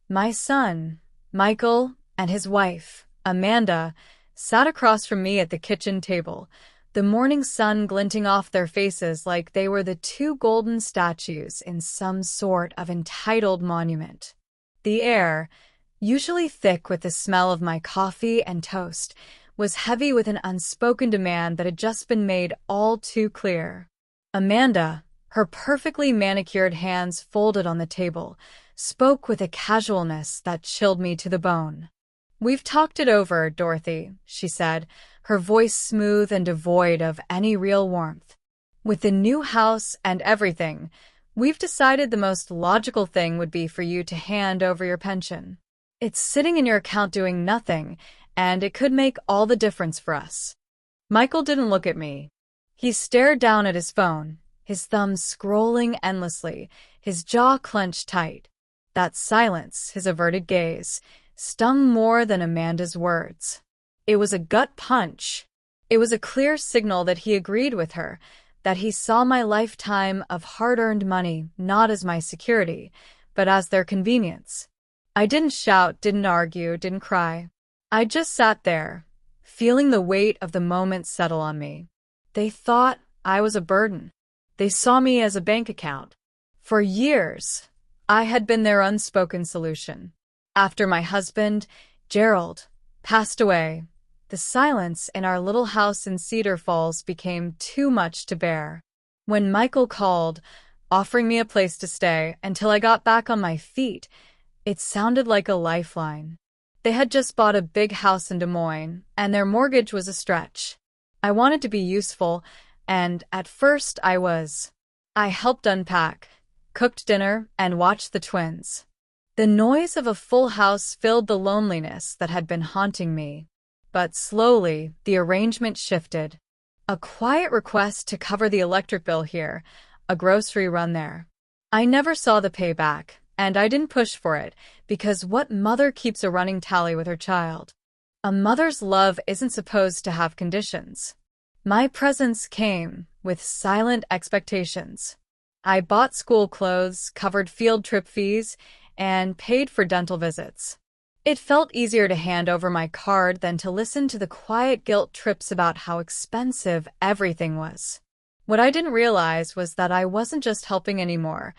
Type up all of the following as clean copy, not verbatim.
My son, Michael, and his wife, Amanda, sat across from me at the kitchen table, the morning sun glinting off their faces like they were the two golden statues in some sort of entitled monument. The air, usually thick with the smell of my coffee and toast, was heavy with an unspoken demand that had just been made all too clear. Amanda, her perfectly manicured hands folded on the table, spoke with a casualness that chilled me to the bone. "We've talked it over, Dorothy," she said, her voice smooth and devoid of any real warmth. "With the new house and everything, we've decided the most logical thing would be for you to hand over your pension. It's sitting in your account doing nothing, and it could make all the difference for us." Michael didn't look at me. He stared down at his phone, his thumbs scrolling endlessly, his jaw clenched tight. That silence, his averted gaze, stung more than Amanda's words. It was a gut punch. It was a clear signal that he agreed with her, that he saw my lifetime of hard-earned money not as my security, but as their convenience. I didn't shout, didn't argue, didn't cry. I just sat there, feeling the weight of the moment settle on me. They thought I was a burden. They saw me as a bank account. For years, I had been their unspoken solution. After my husband, Gerald, passed away, the silence in our little house in Cedar Falls became too much to bear. When Michael called, offering me a place to stay until I got back on my feet, it sounded like a lifeline. They had just bought a big house in Des Moines, and their mortgage was a stretch. I wanted to be useful, and at first I was. I helped unpack, cooked dinner, and watched the twins. The noise of a full house filled the loneliness that had been haunting me. But slowly, the arrangement shifted. A quiet request to cover the electric bill here, a grocery run there. I never saw the payback, and I didn't push for it, because what mother keeps a running tally with her child? A mother's love isn't supposed to have conditions. My presence came with silent expectations. I bought school clothes, covered field trip fees, and paid for dental visits. It felt easier to hand over my card than to listen to the quiet guilt trips about how expensive everything was. What I didn't realize was that I wasn't just helping anymore.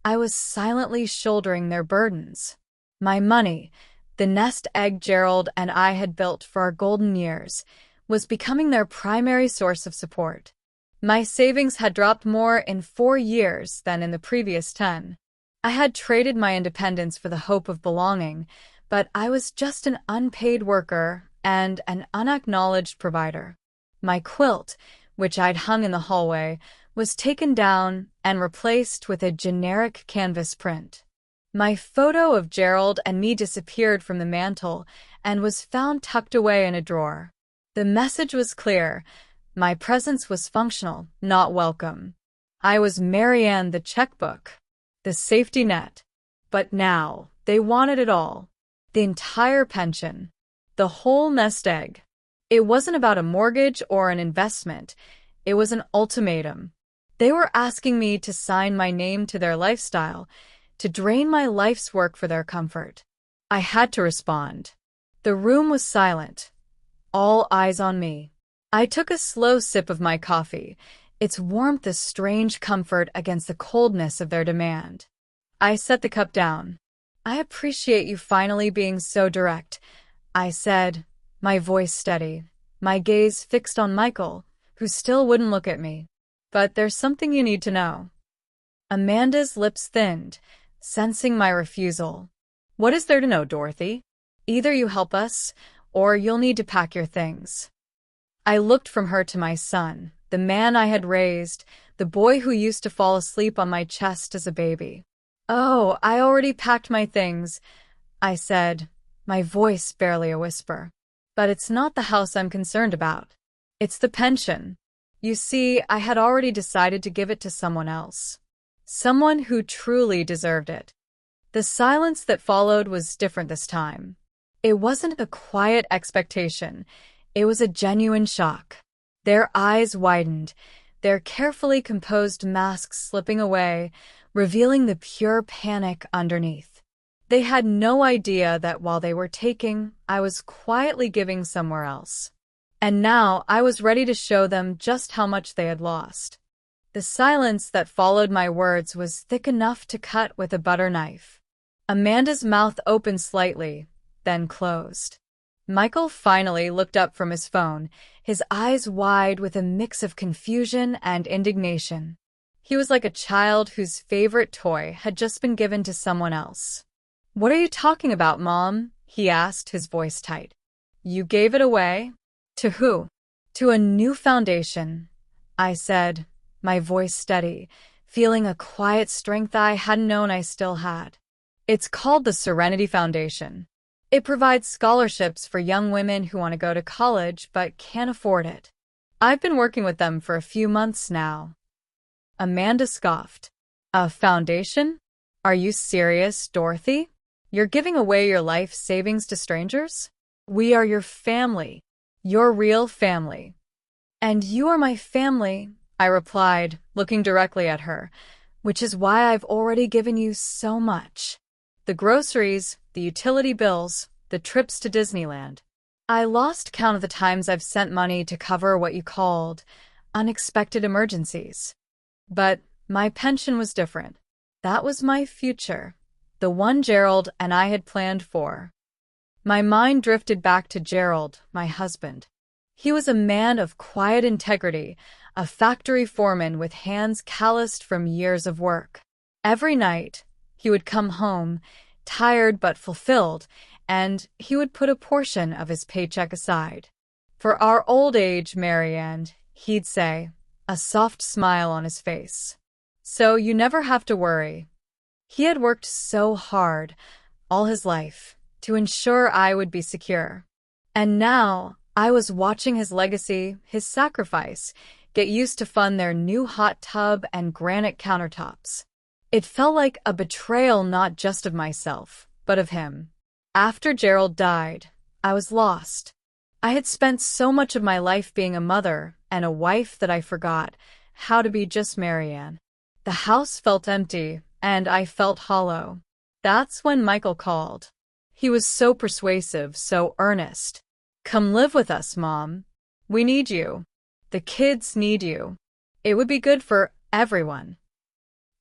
I was silently shouldering their burdens. My money, the nest egg Gerald and I had built for our golden years, was becoming their primary source of support. My savings had dropped more in 4 years than in the previous 10. I had traded my independence for the hope of belonging, but I was just an unpaid worker and an unacknowledged provider. My quilt, which I'd hung in the hallway, was taken down and replaced with a generic canvas print. My photo of Gerald and me disappeared from the mantel and was found tucked away in a drawer. The message was clear. My presence was functional, not welcome. I was Marianne the checkbook, the safety net. But now, they wanted it all. The entire pension. The whole nest egg. It wasn't about a mortgage or an investment. It was an ultimatum. They were asking me to sign my name to their lifestyle, to drain my life's work for their comfort. I had to respond. The room was silent. All eyes on me. I took a slow sip of my coffee, its warmth a strange comfort against the coldness of their demand. I set the cup down. "I appreciate you finally being so direct," I said, my voice steady, my gaze fixed on Michael, who still wouldn't look at me. "But there's something you need to know." Amanda's lips thinned, sensing my refusal. "What is there to know, Dorothy? Either you help us, or you'll need to pack your things." I looked from her to my son, the man I had raised, the boy who used to fall asleep on my chest as a baby. "Oh, I already packed my things," I said, my voice barely a whisper. "But it's not the house I'm concerned about. It's the pension. You see, I had already decided to give it to someone else. Someone who truly deserved it." The silence that followed was different this time. It wasn't a quiet expectation. It was a genuine shock. Their eyes widened, their carefully composed masks slipping away, revealing the pure panic underneath. They had no idea that while they were taking, I was quietly giving somewhere else. And now I was ready to show them just how much they had lost. The silence that followed my words was thick enough to cut with a butter knife. Amanda's mouth opened slightly, then closed. Michael finally looked up from his phone, his eyes wide with a mix of confusion and indignation. He was like a child whose favorite toy had just been given to someone else. "What are you talking about, Mom?" he asked, his voice tight. "You gave it away? To who?" "To a new foundation," I said, my voice steady, feeling a quiet strength I hadn't known I still had. "It's called the Serenity Foundation. It provides scholarships for young women who want to go to college but can't afford it. I've been working with them for a few months now." Amanda scoffed. "A foundation? Are you serious, Dorothy? You're giving away your life savings to strangers? We are your family. Your real family." "And you are my family," I replied, looking directly at her, "which is why I've already given you so much. The groceries, the utility bills, the trips to Disneyland. I lost count of the times I've sent money to cover what you called unexpected emergencies. But my pension was different. That was my future, the one Gerald and I had planned for." My mind drifted back to Gerald, my husband. He was a man of quiet integrity, a factory foreman with hands calloused from years of work. Every night, he would come home, tired but fulfilled, and he would put a portion of his paycheck aside. "For our old age, Marianne," he'd say, a soft smile on his face. "So you never have to worry." He had worked so hard, all his life, to ensure I would be secure. And now, I was watching his legacy, his sacrifice, get used to fund their new hot tub and granite countertops. It felt like a betrayal not just of myself, but of him. After Gerald died, I was lost. I had spent so much of my life being a mother and a wife that I forgot how to be just Marianne. The house felt empty, and I felt hollow. That's when Michael called. He was so persuasive, so earnest. "Come live with us, Mom. We need you. The kids need you. It would be good for everyone."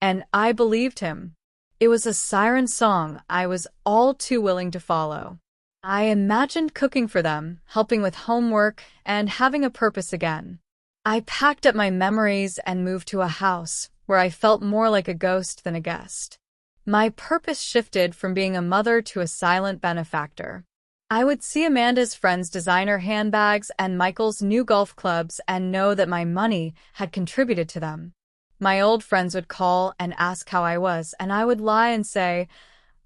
And I believed him. It was a siren song I was all too willing to follow. I imagined cooking for them, helping with homework, and having a purpose again. I packed up my memories and moved to a house where I felt more like a ghost than a guest. My purpose shifted from being a mother to a silent benefactor. I would see Amanda's friends' designer handbags and Michael's new golf clubs and know that my money had contributed to them. My old friends would call and ask how I was, and I would lie and say,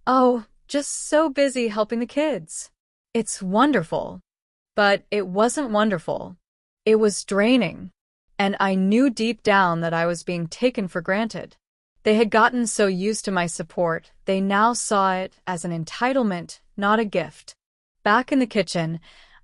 "Oh, just so busy helping the kids." It's wonderful. But it wasn't wonderful. It was draining. And I knew deep down that I was being taken for granted. They had gotten so used to my support, they now saw it as an entitlement, not a gift. Back in the kitchen,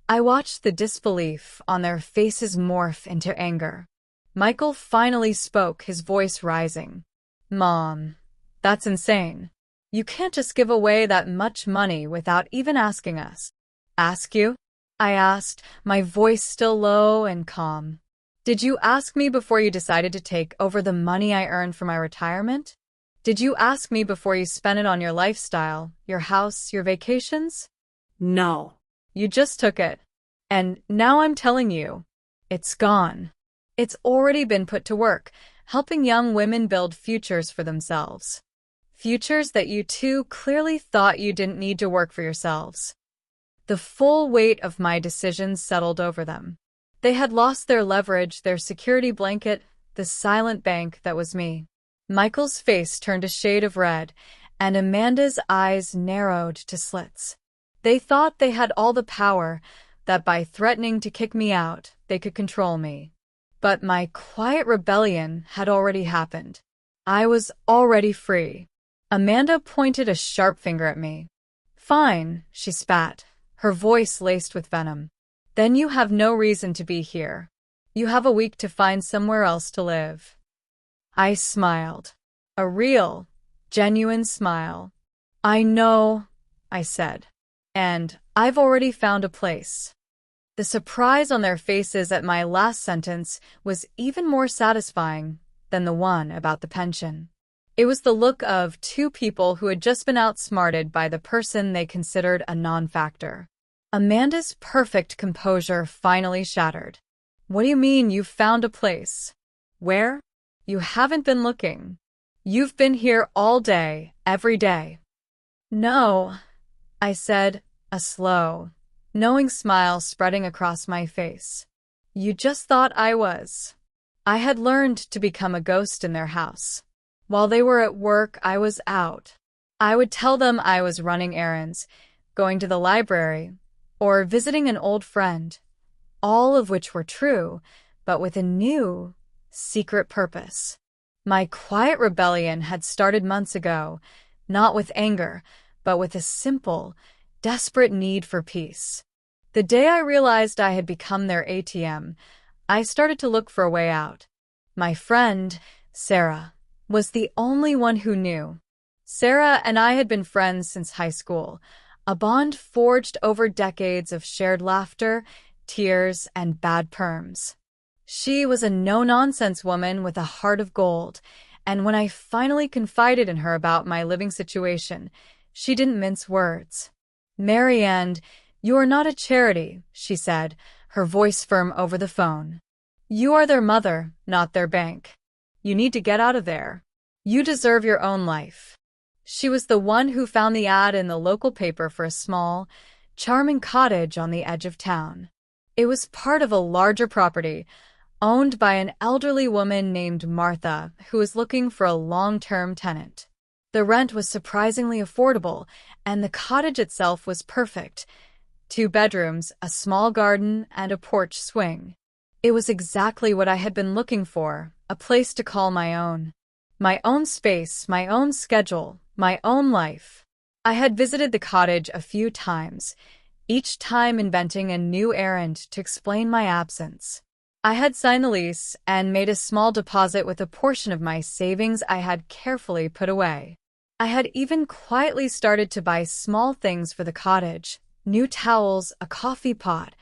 I watched the disbelief on their faces morph into anger. Michael finally spoke, his voice rising. "Mom, that's insane. You can't just give away that much money without even asking us." "Ask you?" I asked, my voice still low and calm. "Did you ask me before you decided to take over the money I earned for my retirement? Did you ask me before you spent it on your lifestyle, your house, your vacations?" No. You just took it. And now I'm telling you, it's gone. It's already been put to work, helping young women build futures for themselves. Futures that you two clearly thought you didn't need to work for yourselves. The full weight of my decisions settled over them. They had lost their leverage, their security blanket, the silent bank that was me. Michael's face turned a shade of red, and Amanda's eyes narrowed to slits. They thought they had all the power, that by threatening to kick me out, they could control me. But my quiet rebellion had already happened. I was already free. Amanda pointed a sharp finger at me. "Fine," she spat, her voice laced with venom. "Then you have no reason to be here. You have a week to find somewhere else to live." I smiled. A real, genuine smile. I know, I said. And I've already found a place. The surprise on their faces at my last sentence was even more satisfying than the one about the pension. It was the look of two people who had just been outsmarted by the person they considered a non-factor. Amanda's perfect composure finally shattered. What do you mean you've found a place? Where? You haven't been looking. You've been here all day, every day. No, I said, a slow, knowing smile spreading across my face. You just thought I was. I had learned to become a ghost in their house. While they were at work, I was out. I would tell them I was running errands, going to the library, or visiting an old friend, all of which were true, but with a new, secret purpose. My quiet rebellion had started months ago, not with anger, but with a simple, desperate need for peace. The day I realized I had become their ATM, I started to look for a way out. My friend, Sarah, was the only one who knew. Sarah and I had been friends since high school, a bond forged over decades of shared laughter, tears, and bad perms. She was a no-nonsense woman with a heart of gold, and when I finally confided in her about my living situation, she didn't mince words. "Marianne, you are not a charity," she said, her voice firm over the phone. "You are their mother, not their bank. You need to get out of there. You deserve your own life." She was the one who found the ad in the local paper for a small, charming cottage on the edge of town. It was part of a larger property, owned by an elderly woman named Martha, who was looking for a long-term tenant. The rent was surprisingly affordable, and the cottage itself was perfect. 2 bedrooms, a small garden, and a porch swing. It was exactly what I had been looking for, a place to call my own. My own space, my own schedule, my own life. I had visited the cottage a few times, each time inventing a new errand to explain my absence. I had signed the lease and made a small deposit with a portion of my savings I had carefully put away. I had even quietly started to buy small things for the cottage, new towels, a coffee pot,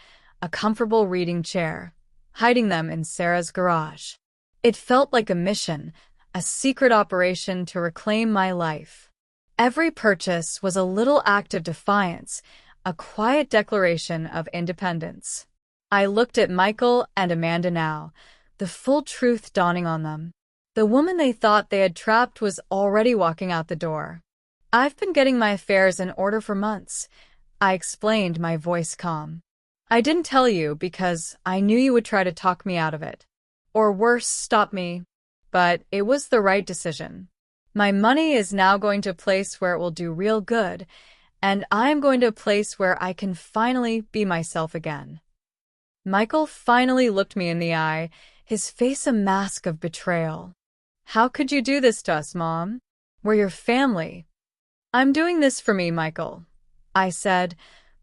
a comfortable reading chair, hiding them in Sarah's garage. It felt like a mission, a secret operation to reclaim my life. Every purchase was a little act of defiance, a quiet declaration of independence. I looked at Michael and Amanda now, the full truth dawning on them. The woman they thought they had trapped was already walking out the door. "I've been getting my affairs in order for months," I explained, my voice calm. "I didn't tell you because I knew you would try to talk me out of it. Or worse, stop me. But it was the right decision. My money is now going to a place where it will do real good, and I'm going to a place where I can finally be myself again." Michael finally looked me in the eye, his face a mask of betrayal. "How could you do this to us, Mom? We're your family." "I'm doing this for me, Michael," I said,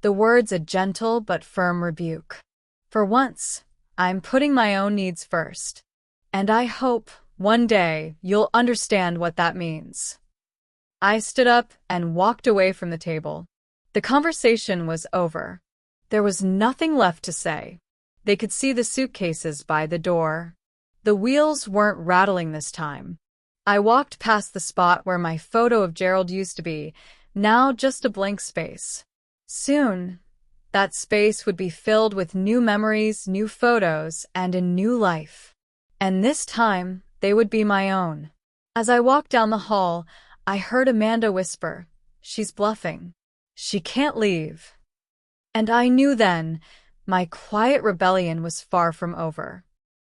the words a gentle but firm rebuke. "For once, I'm putting my own needs first. And I hope one day you'll understand what that means." I stood up and walked away from the table. The conversation was over. There was nothing left to say. They could see the suitcases by the door. The wheels weren't rattling this time. I walked past the spot where my photo of Gerald used to be, now just a blank space. Soon, that space would be filled with new memories, new photos, and a new life. And this time, they would be my own. As I walked down the hall, I heard Amanda whisper, "She's bluffing. She can't leave." And I knew then, my quiet rebellion was far from over.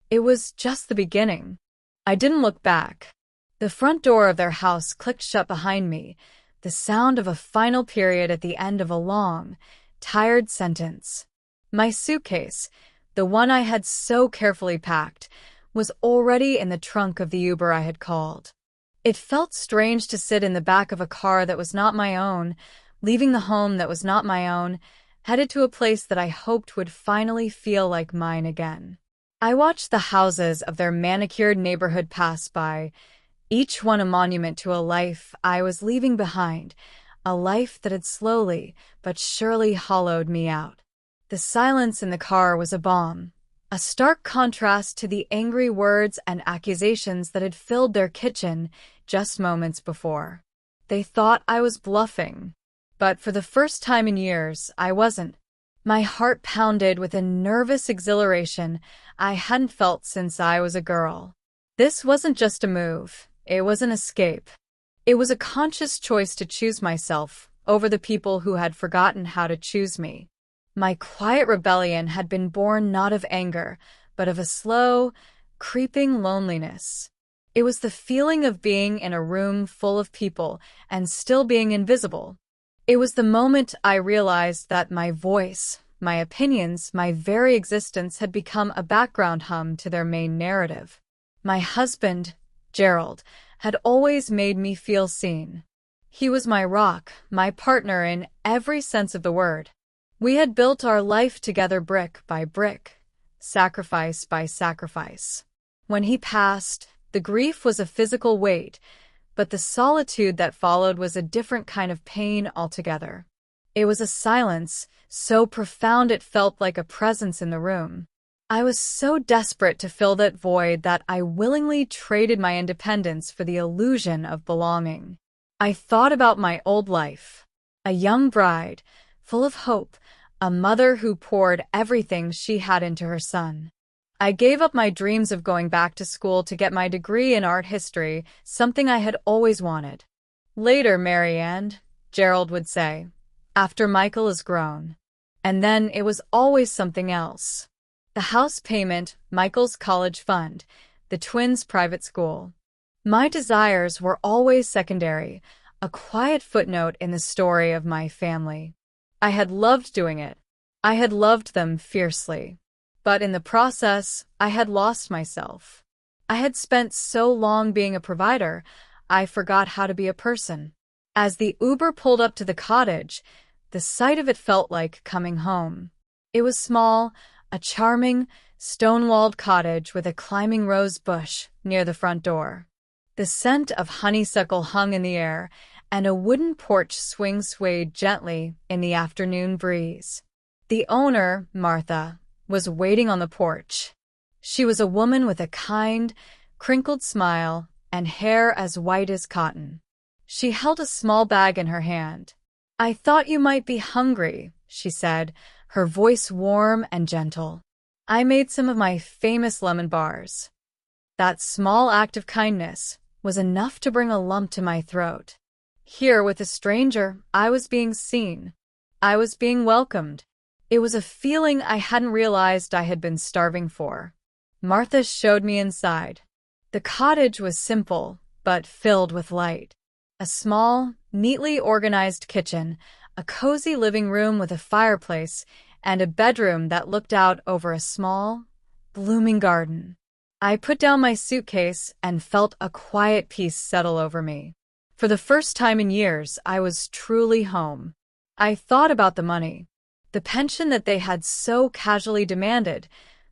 It was just the beginning. I didn't look back. The front door of their house clicked shut behind me, the sound of a final period at the end of a long, tired sentence. My suitcase, the one I had so carefully packed, was already in the trunk of the Uber I had called. It felt strange to sit in the back of a car that was not my own, leaving the home that was not my own, headed to a place that I hoped would finally feel like mine again. I watched the houses of their manicured neighborhood pass by, each one a monument to a life I was leaving behind, a life that had slowly but surely hollowed me out. The silence in the car was a balm, a stark contrast to the angry words and accusations that had filled their kitchen just moments before. They thought I was bluffing, but for the first time in years, I wasn't. My heart pounded with a nervous exhilaration I hadn't felt since I was a girl. This wasn't just a move, it was an escape. It was a conscious choice to choose myself over the people who had forgotten how to choose me. My quiet rebellion had been born not of anger, but of a slow, creeping loneliness. It was the feeling of being in a room full of people and still being invisible. It was the moment I realized that my voice, my opinions, my very existence had become a background hum to their main narrative. My husband, Gerald, had always made me feel seen. He was my rock, my partner in every sense of the word. We had built our life together brick by brick, sacrifice by sacrifice. When he passed, the grief was a physical weight, but the solitude that followed was a different kind of pain altogether. It was a silence, so profound it felt like a presence in the room. I was so desperate to fill that void that I willingly traded my independence for the illusion of belonging. I thought about my old life, a young bride, full of hope, a mother who poured everything she had into her son. I gave up my dreams of going back to school to get my degree in art history, something I had always wanted. Later, Marianne, Gerald would say, after Michael is grown. And then it was always something else. The house payment, Michael's college fund, the twins' private school. My desires were always secondary, a quiet footnote in the story of my family. I had loved doing it. I had loved them fiercely. But in the process, I had lost myself. I had spent so long being a provider, I forgot how to be a person. As the Uber pulled up to the cottage, the sight of it felt like coming home. It was small, a charming, stone-walled cottage with a climbing rose bush near the front door. The scent of honeysuckle hung in the air, and a wooden porch swayed gently in the afternoon breeze. The owner, Martha, was waiting on the porch. She was a woman with a kind, crinkled smile and hair as white as cotton. She held a small bag in her hand. "I thought you might be hungry," she said, her voice warm and gentle. "I made some of my famous lemon bars." That small act of kindness was enough to bring a lump to my throat. Here with a stranger, I was being seen. I was being welcomed. It was a feeling I hadn't realized I had been starving for. Martha showed me inside. The cottage was simple, but filled with light. A small, neatly organized kitchen, a cozy living room with a fireplace, and a bedroom that looked out over a small, blooming garden. I put down my suitcase and felt a quiet peace settle over me. For the first time in years, I was truly home. I thought about the money, the pension that they had so casually demanded,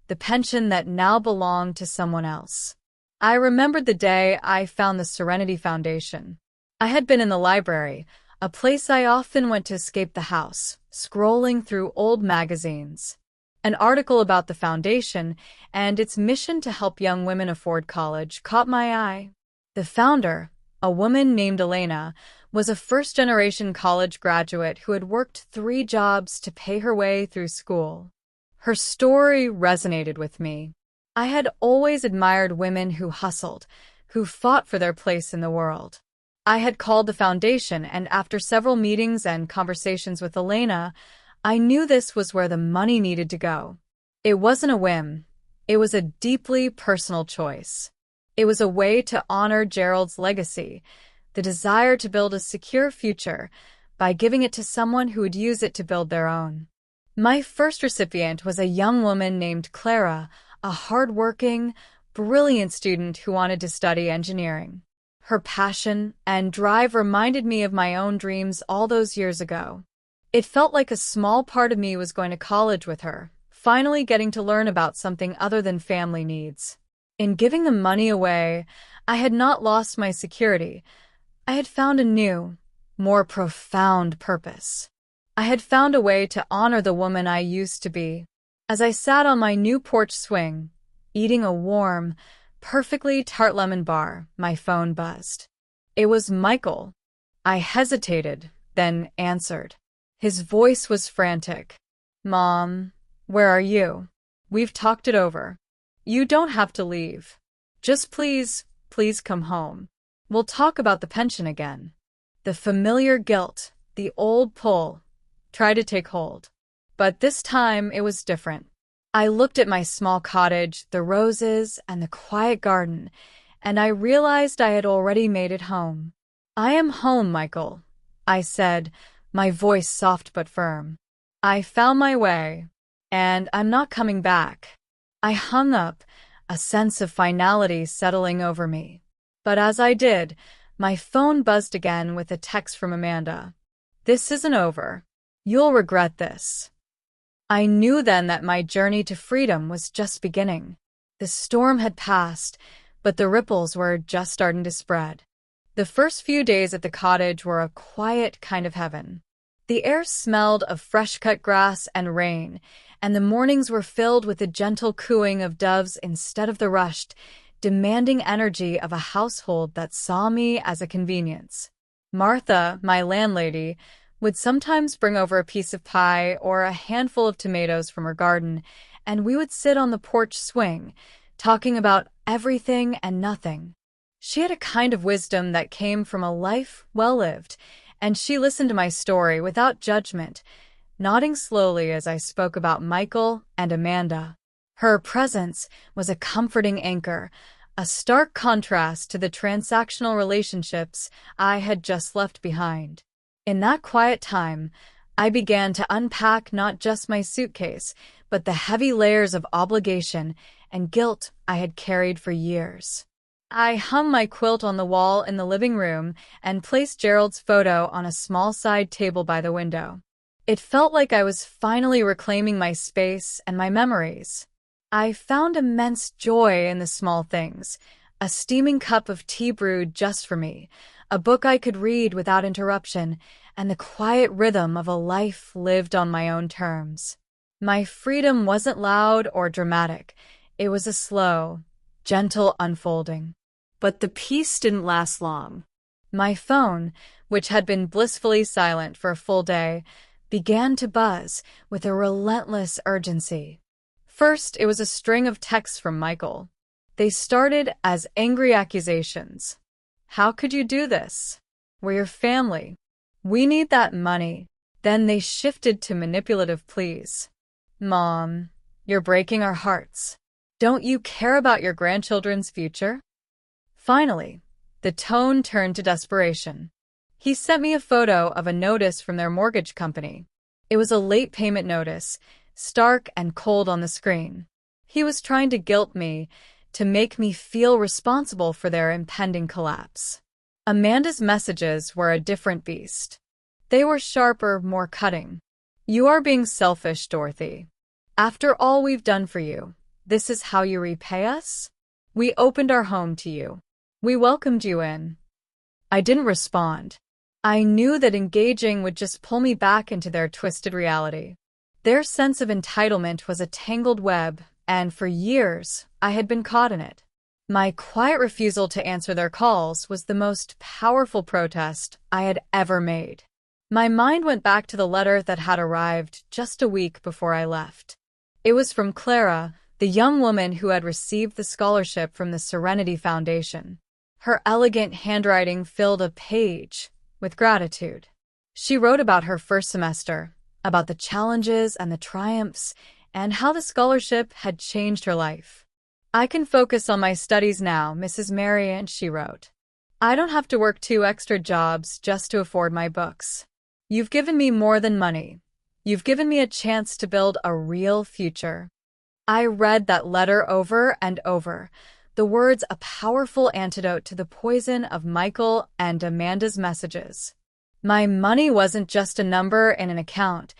the pension that now belonged to someone else. I remembered the day I found the Serenity Foundation. I had been in the library, a place I often went to escape the house, scrolling through old magazines. An article about the foundation and its mission to help young women afford college caught my eye. The founder, a woman named Elena, was a first-generation college graduate who had worked 3 jobs to pay her way through school. Her story resonated with me. I had always admired women who hustled, who fought for their place in the world. I had called the foundation, and after several meetings and conversations with Elena, I knew this was where the money needed to go. It wasn't a whim. It was a deeply personal choice. It was a way to honor Gerald's legacy, the desire to build a secure future, by giving it to someone who would use it to build their own. My first recipient was a young woman named Clara, a hard-working, brilliant student who wanted to study engineering. Her passion and drive reminded me of my own dreams all those years ago. It felt like a small part of me was going to college with her, finally getting to learn about something other than family needs. In giving the money away, I had not lost my security. I had found a new, more profound purpose. I had found a way to honor the woman I used to be. As I sat on my new porch swing, eating a warm, perfectly tart lemon bar, my phone buzzed. It was Michael. I hesitated, then answered. His voice was frantic. "Mom, where are you? We've talked it over. You don't have to leave. Just please come home. We'll talk about the pension again." The familiar guilt, the old pull, tried to take hold. But this time it was different. I looked at my small cottage, the roses, and the quiet garden, and I realized I had already made it home. "I am home, Michael," I said, my voice soft but firm. "I found my way, and I'm not coming back." I hung up, a sense of finality settling over me. But as I did, my phone buzzed again with a text from Amanda. "This isn't over. You'll regret this." I knew then that my journey to freedom was just beginning. The storm had passed, but the ripples were just starting to spread. The first few days at the cottage were a quiet kind of heaven. The air smelled of fresh-cut grass and rain, and the mornings were filled with the gentle cooing of doves instead of the rushed, demanding energy of a household that saw me as a convenience. Martha, my landlady, would sometimes bring over a piece of pie or a handful of tomatoes from her garden, and we would sit on the porch swing, talking about everything and nothing. She had a kind of wisdom that came from a life well lived, and she listened to my story without judgment, nodding slowly as I spoke about Michael and Amanda. Her presence was a comforting anchor, a stark contrast to the transactional relationships I had just left behind. In that quiet time, I began to unpack not just my suitcase, but the heavy layers of obligation and guilt I had carried for years. I hung my quilt on the wall in the living room and placed Gerald's photo on a small side table by the window. It felt like I was finally reclaiming my space and my memories. I found immense joy in the small things, a steaming cup of tea brewed just for me, a book I could read without interruption, and the quiet rhythm of a life lived on my own terms. My freedom wasn't loud or dramatic. It was a slow, gentle unfolding. But the peace didn't last long. My phone, which had been blissfully silent for a full day, began to buzz with a relentless urgency. First, it was a string of texts from Michael. They started as angry accusations. "How could you do this? We're your family. We need that money." Then they shifted to manipulative pleas. "Mom, you're breaking our hearts. Don't you care about your grandchildren's future?" Finally, the tone turned to desperation. He sent me a photo of a notice from their mortgage company. It was a late payment notice, stark and cold on the screen. He was trying to guilt me, to make me feel responsible for their impending collapse. Amanda's messages were a different beast. They were sharper, more cutting. "You are being selfish, Dorothy. After all we've done for you, this is how you repay us? We opened our home to you. We welcomed you in." I didn't respond. I knew that engaging would just pull me back into their twisted reality. Their sense of entitlement was a tangled web, and for years, I had been caught in it. My quiet refusal to answer their calls was the most powerful protest I had ever made. My mind went back to the letter that had arrived just a week before I left. It was from Clara, the young woman who had received the scholarship from the Serenity Foundation. Her elegant handwriting filled a page with gratitude. She wrote about her first semester, about the challenges and the triumphs, and how the scholarship had changed her life. "I can focus on my studies now, Mrs. Marion," she wrote. "I don't have to work 2 extra jobs just to afford my books. You've given me more than money. You've given me a chance to build a real future." I read that letter over and over, the words a powerful antidote to the poison of Michael and Amanda's messages. My money wasn't just a number in an account.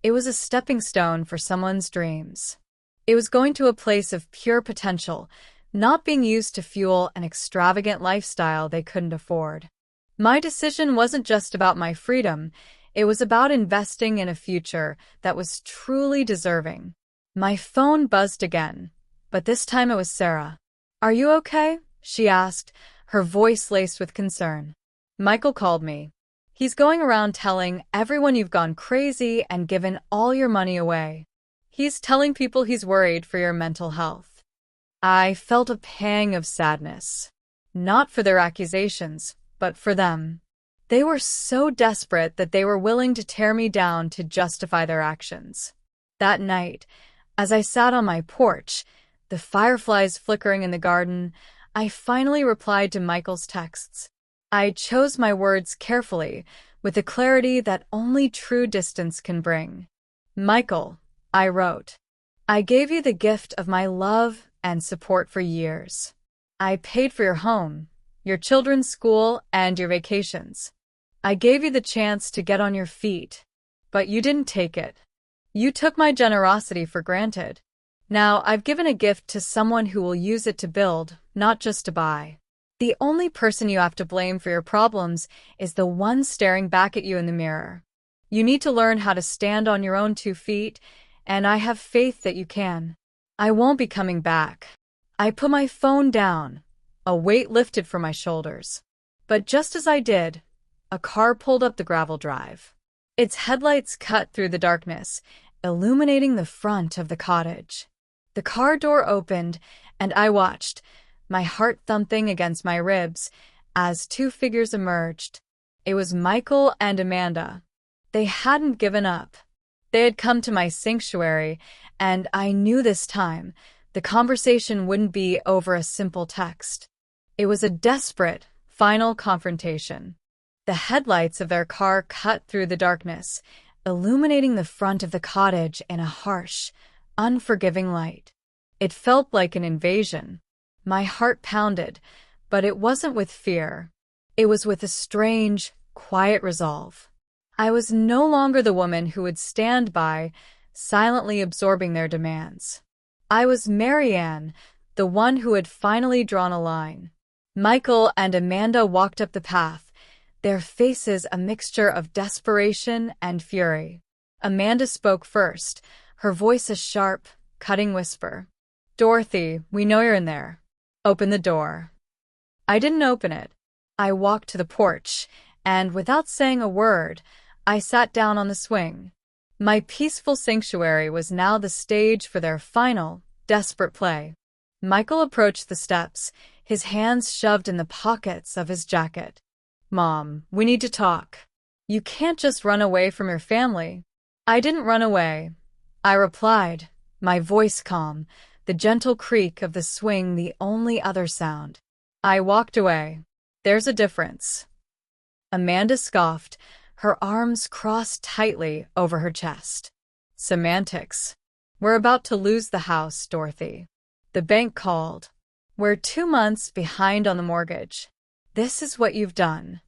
It was a stepping stone for someone's dreams. It was going to a place of pure potential, not being used to fuel an extravagant lifestyle they couldn't afford. My decision wasn't just about my freedom, it was about investing in a future that was truly deserving. My phone buzzed again, but this time it was Sarah. "Are you okay?" she asked, her voice laced with concern. "Michael called me. He's going around telling everyone you've gone crazy and given all your money away. He's telling people he's worried for your mental health." I felt a pang of sadness. Not for their accusations, but for them. They were so desperate that they were willing to tear me down to justify their actions. That night, as I sat on my porch, the fireflies flickering in the garden, I finally replied to Michael's texts. I chose my words carefully, with the clarity that only true distance can bring. "Michael," I wrote, "I gave you the gift of my love and support for years. I paid for your home, your children's school, and your vacations. I gave you the chance to get on your feet, but you didn't take it. You took my generosity for granted. Now I've given a gift to someone who will use it to build, not just to buy. The only person you have to blame for your problems is the one staring back at you in the mirror. You need to learn how to stand on your own 2 feet, and I have faith that you can. I won't be coming back." I put my phone down, a weight lifted from my shoulders. But just as I did, a car pulled up the gravel drive. Its headlights cut through the darkness, illuminating the front of the cottage. The car door opened, and I watched, my heart thumping against my ribs, as 2 figures emerged. It was Michael and Amanda. They hadn't given up. They had come to my sanctuary, and I knew this time the conversation wouldn't be over a simple text. It was a desperate, final confrontation. The headlights of their car cut through the darkness, illuminating the front of the cottage in a harsh, unforgiving light. It felt like an invasion. My heart pounded, but it wasn't with fear. It was with a strange, quiet resolve. I was no longer the woman who would stand by, silently absorbing their demands. I was Marianne, the one who had finally drawn a line. Michael and Amanda walked up the path, their faces a mixture of desperation and fury. Amanda spoke first, her voice a sharp, cutting whisper. "Dorothy, we know you're in there. Open the door." I didn't open it. I walked to the porch, and without saying a word, I sat down on the swing. My peaceful sanctuary was now the stage for their final, desperate play. Michael approached the steps, his hands shoved in the pockets of his jacket. "Mom, we need to talk. You can't just run away from your family." "I didn't run away," I replied, my voice calm, the gentle creak of the swing the only other sound. "I walked away. There's a difference." Amanda scoffed, her arms crossed tightly over her chest. "Semantics. We're about to lose the house, Dorothy. The bank called. We're 2 months behind on the mortgage. This is what you've done."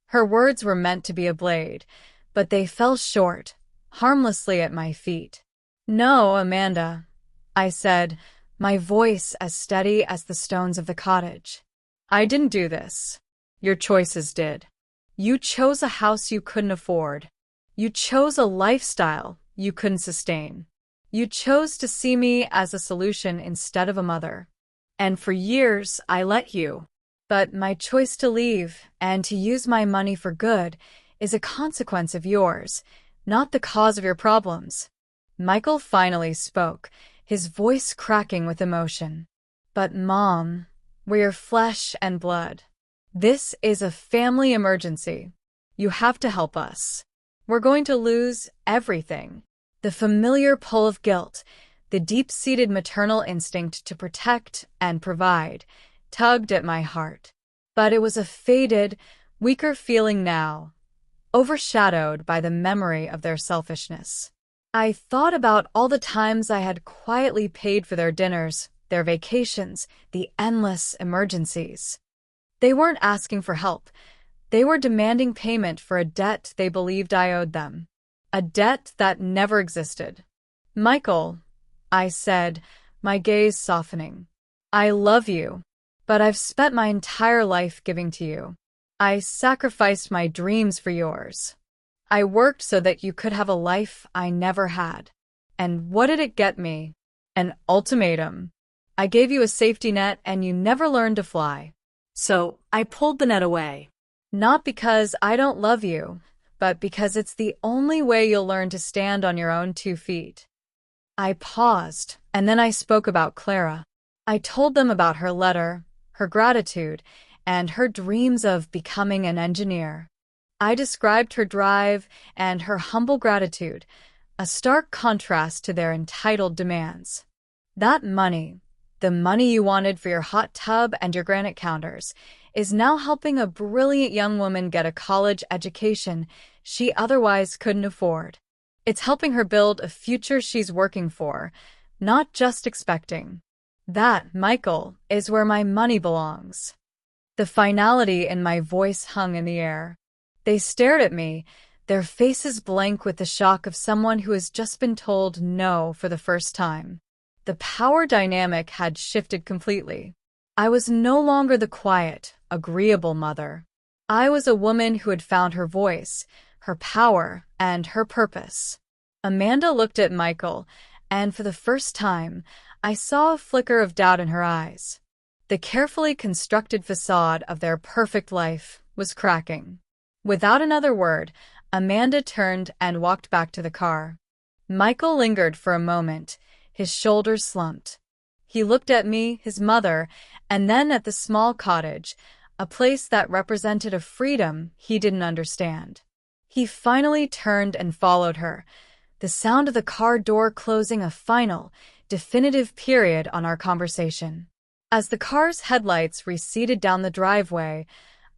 Her words were meant to be a blade, but they fell short, harmlessly at my feet. "No, Amanda," I said, my voice as steady as the stones of the cottage. "I didn't do this. Your choices did. You chose a house you couldn't afford. You chose a lifestyle you couldn't sustain. You chose to see me as a solution instead of a mother. And for years, I let you. But my choice to leave and to use my money for good is a consequence of yours, not the cause of your problems." Michael finally spoke, his voice cracking with emotion. "But Mom, we're your flesh and blood. This is a family emergency. You have to help us. We're going to lose everything." The familiar pull of guilt, the deep-seated maternal instinct to protect and provide, tugged at my heart. But it was a faded, weaker feeling now, overshadowed by the memory of their selfishness. I thought about all the times I had quietly paid for their dinners, their vacations, the endless emergencies. They weren't asking for help. They were demanding payment for a debt they believed I owed them. A debt that never existed. "Michael," I said, my gaze softening, "I love you, but I've spent my entire life giving to you. I sacrificed my dreams for yours. I worked so that you could have a life I never had. And what did it get me? An ultimatum. I gave you a safety net and you never learned to fly. So I pulled the net away. Not because I don't love you, but because it's the only way you'll learn to stand on your own 2 feet. I paused, and then I spoke about Clara. I told them about her letter, her gratitude, and her dreams of becoming an engineer. I described her drive and her humble gratitude, a stark contrast to their entitled demands. That money, the money you wanted for your hot tub and your granite counters, is now helping a brilliant young woman get a college education she otherwise couldn't afford. It's helping her build a future she's working for, not just expecting. That, Michael, is where my money belongs. The finality in my voice hung in the air. They stared at me, their faces blank with the shock of someone who has just been told no for the first time. The power dynamic had shifted completely. I was no longer the quiet, agreeable mother. I was a woman who had found her voice, her power, and her purpose. Amanda looked at Michael, and for the first time, I saw a flicker of doubt in her eyes. The carefully constructed facade of their perfect life was cracking. Without another word, Amanda turned and walked back to the car. Michael lingered for a moment, his shoulders slumped. He looked at me, his mother, and then at the small cottage, a place that represented a freedom he didn't understand. He finally turned and followed her, the sound of the car door closing a final, definitive period on our conversation. As the car's headlights receded down the driveway,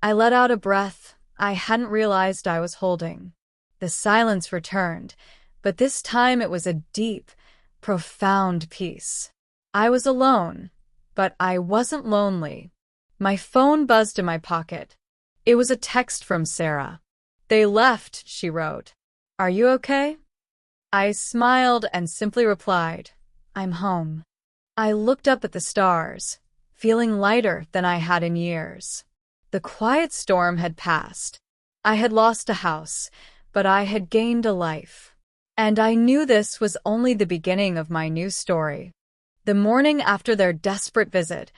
I let out a breath I hadn't realized I was holding. The silence returned, but this time it was a deep, profound peace. I was alone, but I wasn't lonely. My phone buzzed in my pocket. It was a text from Sarah. "They left," she wrote. "Are you okay?" I smiled and simply replied, "I'm home." I looked up at the stars, feeling lighter than I had in years. The quiet storm had passed. I had lost a house, but I had gained a life. And I knew this was only the beginning of my new story. The morning after their desperate visit,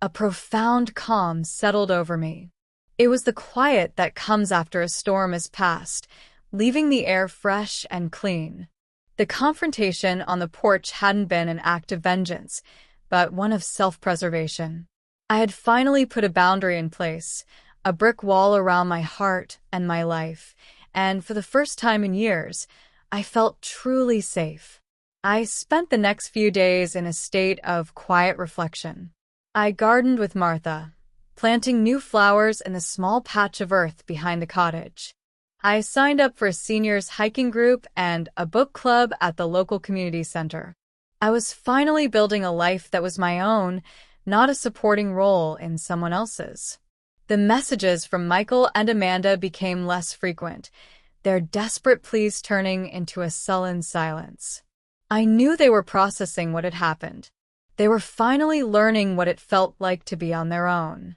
a profound calm settled over me. It was the quiet that comes after a storm has passed, leaving the air fresh and clean. The confrontation on the porch hadn't been an act of vengeance, but one of self-preservation. I had finally put a boundary in place, a brick wall around my heart and my life, and for the first time in years, I felt truly safe. I spent the next few days in a state of quiet reflection. I gardened with Martha, planting new flowers in the small patch of earth behind the cottage. I signed up for a seniors hiking group and a book club at the local community center. I was finally building a life that was my own, not a supporting role in someone else's. The messages from Michael and Amanda became less frequent, their desperate pleas turning into a sullen silence. I knew they were processing what had happened. They were finally learning what it felt like to be on their own.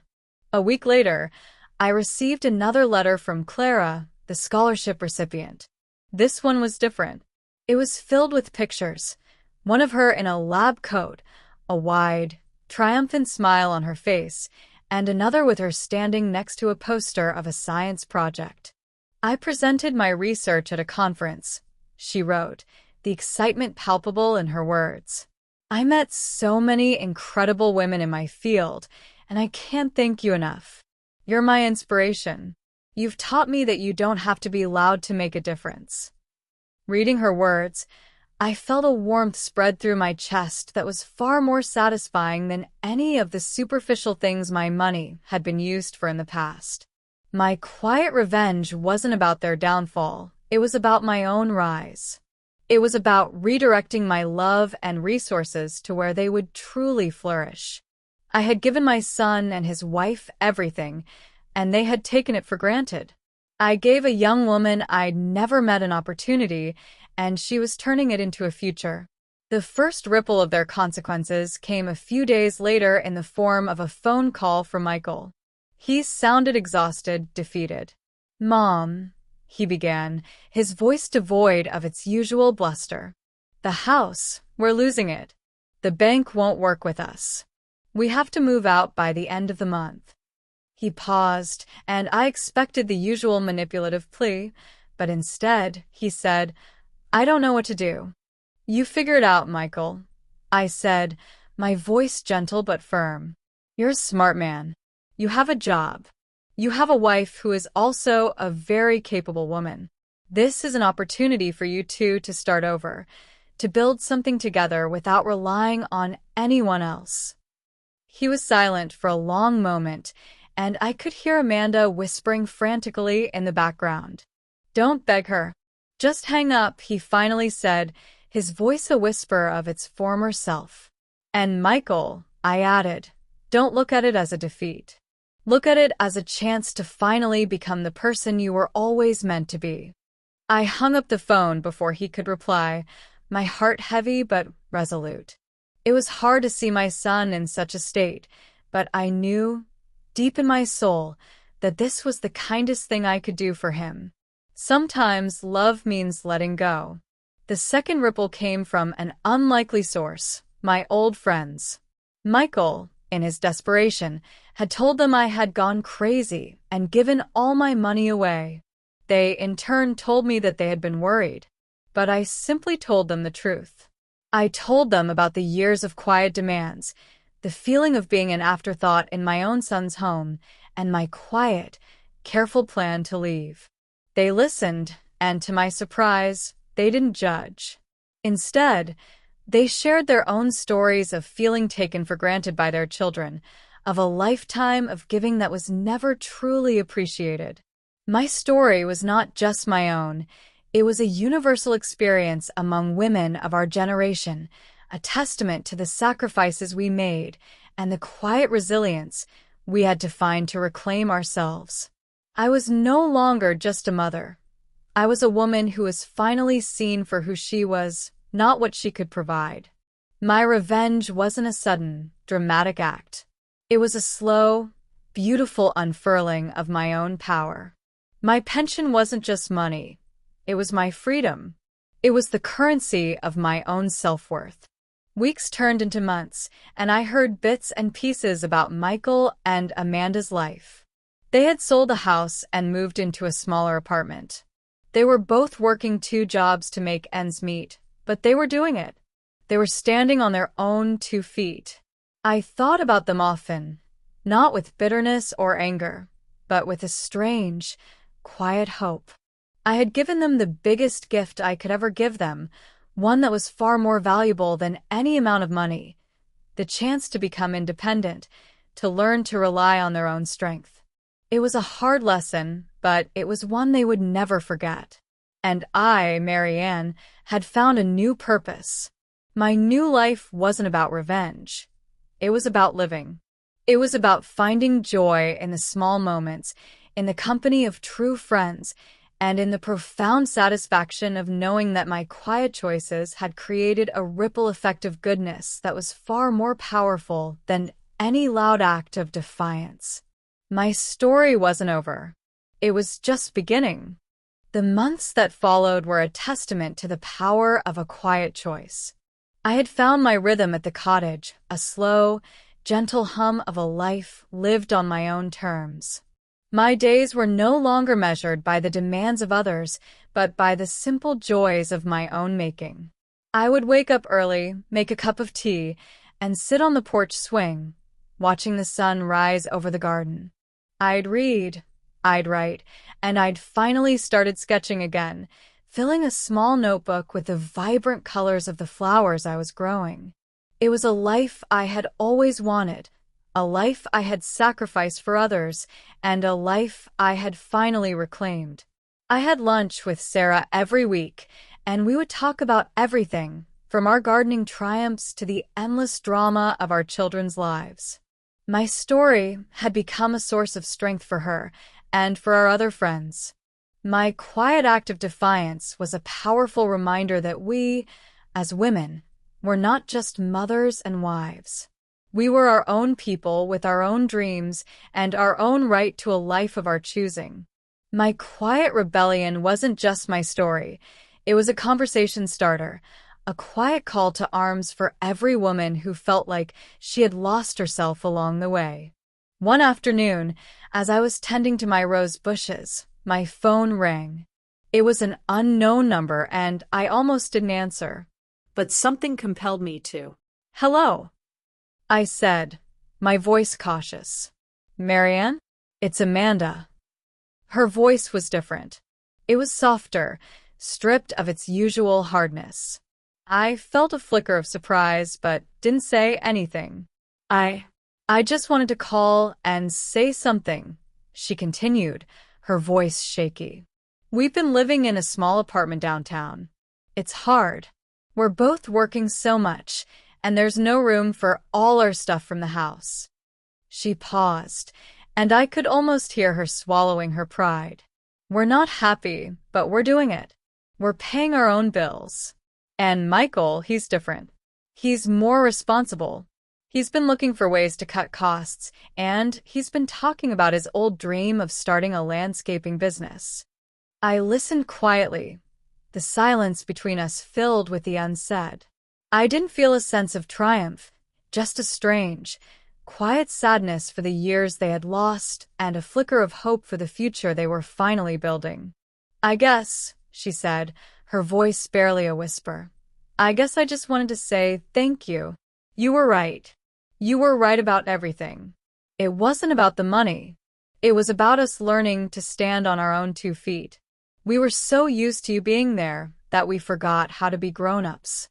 A week later, I received another letter from Clara, the scholarship recipient. This one was different. It was filled with pictures, one of her in a lab coat, a wide, triumphant smile on her face, and another with her standing next to a poster of a science project. "I presented my research at a conference," she wrote, the excitement palpable in her words. "I met so many incredible women in my field, and I can't thank you enough. You're my inspiration. You've taught me that you don't have to be loud to make a difference." Reading her words, I felt a warmth spread through my chest that was far more satisfying than any of the superficial things my money had been used for in the past. My quiet revenge wasn't about their downfall, it was about my own rise. It was about redirecting my love and resources to where they would truly flourish. I had given my son and his wife everything, and they had taken it for granted. I gave a young woman I'd never met an opportunity, and she was turning it into a future. The first ripple of their consequences came a few days later in the form of a phone call from Michael. He sounded exhausted, defeated. "Mom," he began, his voice devoid of its usual bluster. "The house, we're losing it. The bank won't work with us. We have to move out by the end of the month." He paused, and I expected the usual manipulative plea, but instead, he said, "I don't know what to do." "You figure it out, Michael," I said, my voice gentle but firm. "You're a smart man. You have a job. You have a wife who is also a very capable woman. This is an opportunity for you two to start over, to build something together without relying on anyone else." He was silent for a long moment, and I could hear Amanda whispering frantically in the background. "Don't beg her. Just hang up," he finally said, his voice a whisper of its former self. "And Michael," I added, "don't look at it as a defeat. Look at it as a chance to finally become the person you were always meant to be." I hung up the phone before he could reply, my heart heavy but resolute. It was hard to see my son in such a state, but I knew, deep in my soul, that this was the kindest thing I could do for him. Sometimes love means letting go. The second ripple came from an unlikely source, my old friends. Michael, in his desperation, had told them I had gone crazy and given all my money away. They, in turn, told me that they had been worried, but I simply told them the truth. I told them about the years of quiet demands, the feeling of being an afterthought in my own son's home, and my quiet, careful plan to leave. They listened, and to my surprise, they didn't judge. Instead, they shared their own stories of feeling taken for granted by their children, of a lifetime of giving that was never truly appreciated. My story was not just my own. It was a universal experience among women of our generation, a testament to the sacrifices we made and the quiet resilience we had to find to reclaim ourselves. I was no longer just a mother. I was a woman who was finally seen for who she was, not what she could provide. My revenge wasn't a sudden, dramatic act. It was a slow, beautiful unfurling of my own power. My pension wasn't just money. It was my freedom. It was the currency of my own self-worth. Weeks turned into months, and I heard bits and pieces about Michael and Amanda's life. They had sold the house and moved into a smaller apartment. They were both working 2 jobs to make ends meet, but they were doing it. They were standing on their own 2 feet. I thought about them often, not with bitterness or anger, but with a strange, quiet hope. I had given them the biggest gift I could ever give them, one that was far more valuable than any amount of money, the chance to become independent, to learn to rely on their own strength. It was a hard lesson, but it was one they would never forget. And I, Marianne, had found a new purpose. My new life wasn't about revenge. It was about living. It was about finding joy in the small moments, in the company of true friends, and in the profound satisfaction of knowing that my quiet choices had created a ripple effect of goodness that was far more powerful than any loud act of defiance. My story wasn't over. It was just beginning. The months that followed were a testament to the power of a quiet choice. I had found my rhythm at the cottage, a slow, gentle hum of a life lived on my own terms. My days were no longer measured by the demands of others, but by the simple joys of my own making. I would wake up early, make a cup of tea, and sit on the porch swing, watching the sun rise over the garden. I'd read, I'd write, and I'd finally started sketching again, filling a small notebook with the vibrant colors of the flowers I was growing. It was a life I had always wanted, a life I had sacrificed for others, and a life I had finally reclaimed. I had lunch with Sarah every week, and we would talk about everything, from our gardening triumphs to the endless drama of our children's lives. My story had become a source of strength for her and for our other friends. My quiet act of defiance was a powerful reminder that we, as women, were not just mothers and wives. We were our own people with our own dreams and our own right to a life of our choosing. My quiet rebellion wasn't just my story. It was a conversation starter, a quiet call to arms for every woman who felt like she had lost herself along the way. One afternoon, as I was tending to my rose bushes, my phone rang. It was an unknown number and I almost didn't answer. But something compelled me to. "Hello," I said, my voice cautious. "Marianne? It's Amanda." Her voice was different. It was softer, stripped of its usual hardness. I felt a flicker of surprise, but didn't say anything. I just wanted to call and say something," she continued, her voice shaky. "We've been living in a small apartment downtown. It's hard. We're both working so much, and there's no room for all our stuff from the house." She paused, and I could almost hear her swallowing her pride. "We're not happy, but we're doing it. We're paying our own bills. And Michael, he's different. He's more responsible. He's been looking for ways to cut costs, and he's been talking about his old dream of starting a landscaping business." I listened quietly, the silence between us filled with the unsaid. I didn't feel a sense of triumph, just a strange, quiet sadness for the years they had lost and a flicker of hope for the future they were finally building. "I guess," she said, her voice barely a whisper, "I guess I just wanted to say thank you. You were right. You were right about everything. It wasn't about the money. It was about us learning to stand on our own 2 feet. We were so used to you being there that we forgot how to be grown-ups."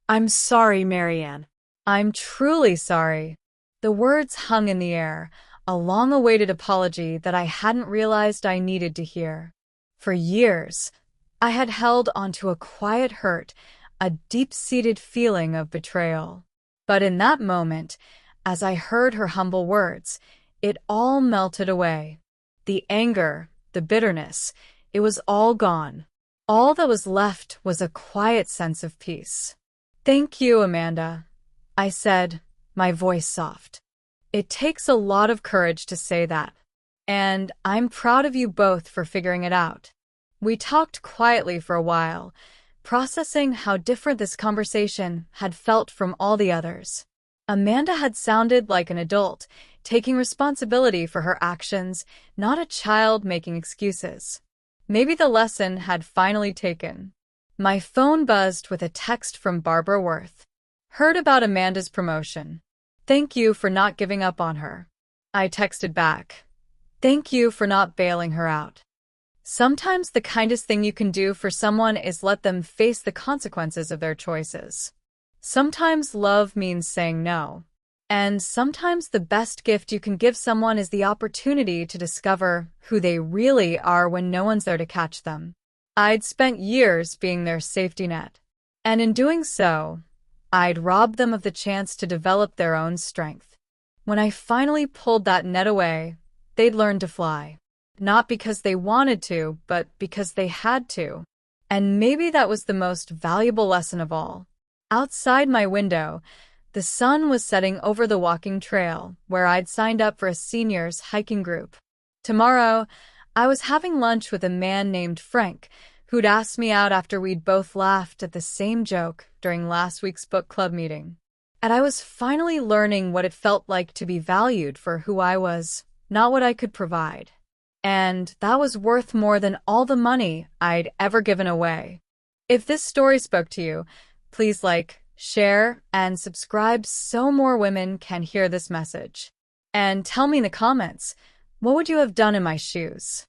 "I'm sorry, Marianne." "I'm truly sorry." The words hung in the air, a long-awaited apology that I hadn't realized I needed to hear. For years, I had held onto a quiet hurt, a deep-seated feeling of betrayal. But in that moment, as I heard her humble words, it all melted away. The anger, the bitterness, it was all gone. All that was left was a quiet sense of peace. "Thank you, Amanda," I said, my voice soft. "It takes a lot of courage to say that. And I'm proud of you both for figuring it out." We talked quietly for a while, processing how different this conversation had felt from all the others. Amanda had sounded like an adult, taking responsibility for her actions, not a child making excuses. Maybe the lesson had finally taken. My phone buzzed with a text from Barbara Worth. "Heard about Amanda's promotion. Thank you for not giving up on her." I texted back. "Thank you for not bailing her out." Sometimes the kindest thing you can do for someone is let them face the consequences of their choices. Sometimes love means saying no. And sometimes the best gift you can give someone is the opportunity to discover who they really are when no one's there to catch them. I'd spent years being their safety net. And in doing so, I'd robbed them of the chance to develop their own strength. When I finally pulled that net away, they'd learned to fly. Not because they wanted to, but because they had to. And maybe that was the most valuable lesson of all. Outside my window, the sun was setting over the walking trail where I'd signed up for a seniors hiking group. Tomorrow, I was having lunch with a man named Frank, who'd asked me out after we'd both laughed at the same joke during last week's book club meeting. And I was finally learning what it felt like to be valued for who I was, not what I could provide. And that was worth more than all the money I'd ever given away. If this story spoke to you, please like, share, and subscribe so more women can hear this message. And tell me in the comments, what would you have done in my shoes?